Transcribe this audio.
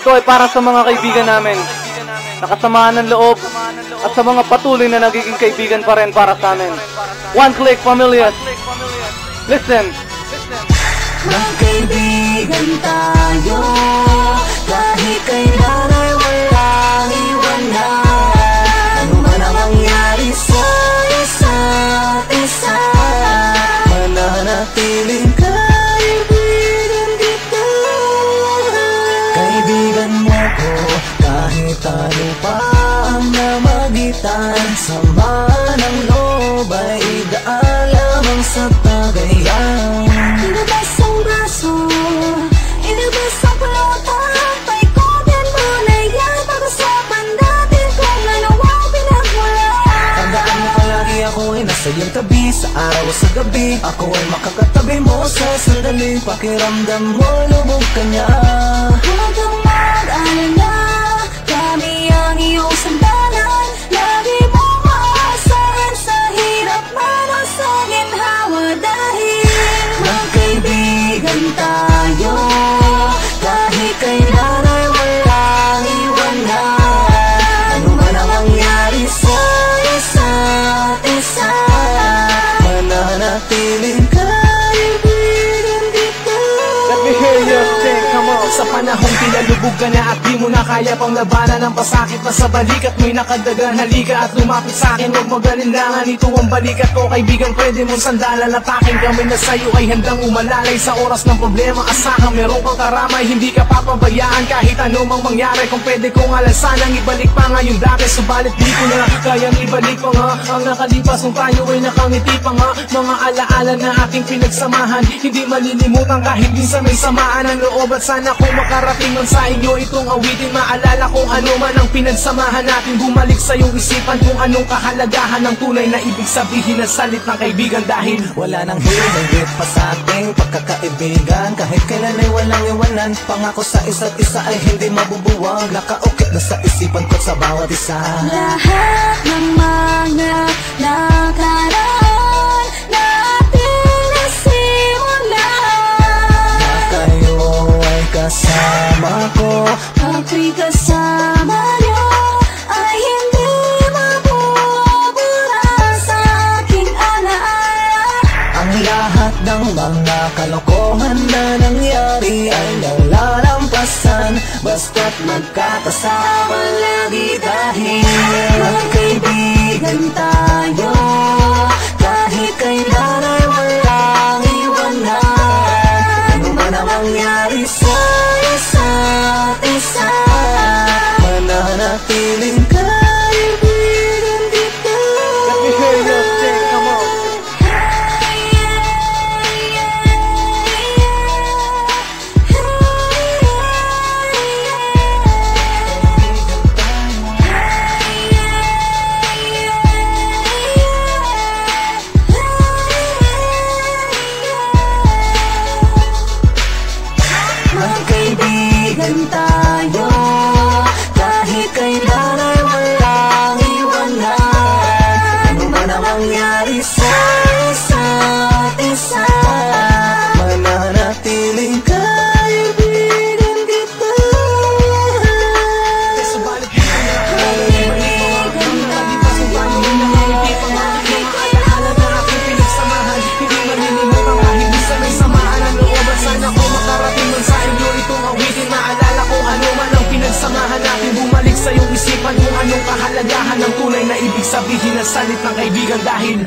Ito ay para sa mga kaibigan namin, nakasamahan ng loob, at sa mga patuloy na nagiging kaibigan pa rin para sa amin. One Click Familias. Listen. Magkaibigan tayo, kahit kailan ay walang iwanan. Ano man ang mangyari sa isa't isa, mananatiling kaibigan kita. Kaibigan mo ko, kahit ano pa ang namagitan. Sama ng loob ay daan lamang sa tagayan. Ilabas ang braso, ilabas ang pulutan, paikutin mo na yan. Pag-usapan natin kung ano ang pinagmula. Tandaan mo palagi ako ay nasa iyong tabi, sa araw o sa gabi. Ako ay makakatabi mo sa sandali. Pakiramdam mo, lubog ka niya. Huwag kang mag-alala, kami ang iyong sandalan. Lagi mo maasahan sa hirap man o sa ginhawa. Dahil magkaibigan tayo, kahit kailan ay walang iwanan. Ano man ang mangyari sa isa't isa, mananatiling kaibigan kita. Let me hear you sing, come on. Sa panahong pinalubog ka na at di mo na kaya pang labanan ang pasakit na sa balikat mo'y nakadagan. Halika at lumapit sa'kin, huwag magalinlangan. Ito ang balikat ko, kaibigan, pwede mong sandalan at aking kamay na sa'yo ay handang umalalay. Sa oras ng problema, asahan meron kang karamay. Hindi ka papabayaan kahit ano mang mangyari. Kung pwede kong alasanang ibalik pa ngayon dati, subalit di ko na kayang ibalik pa nga ang nakalipas kung tayo ay nakangiti pa nga. Mga alaala na ating pinagsamahan, hindi malilimutan kahit minsan may samaan ng loob. At sana kung makarating man sa inyo itong awitin, maalala kung ano man ang pinagsamahan natin. Bumalik sa iyong isipan kung anong kahalagahan ng tunay na ibig sabihin ng salit ng kaibigan. Dahil wala nang higit pa sa ating pagkakaibigan. Kahit kailan ay walang iwanan, pangako sa isa't isa ay hindi mabubuwag. Nakaukit na sa isipan ko sa bawat isa. Lahat ng mga nakaraan natin nasimulan, na kayo ay kasama ko. Ako'y kasama niyo ay hindi mabubura sa aking alaala. Ang lahat ng mga kalokohan na nangyari ay nalalampasan, basta't magkakasama lagi. Dahil magkaibigan tayo, kahit kailan ay walang iwanan. Ano man ang mangyari sa isa't isa, mananatiling kaibigan kita. Let me hear you sing, come on. Magkaibigan tayo, kahit kailan ay walang iwanan. Ano man ang mangyari sa isa't isa, mananatiling kaibigan kita. subalit di ko na ibalik pa nga ang nakalipas kung tayo ay nakangiti pa nga. Mga alaala na aking pinagsamahan, hindi malilimutan kahit minsan may samaan ng loob. At sana kung makarating man sa inyo itong awitin, maalala kung ano man ang pinagsamahan natin. Bumalik sa iyong isipan kung anong kahalagahan ng tunay na ibig sabihin ng salit ng kaibigan. Dahil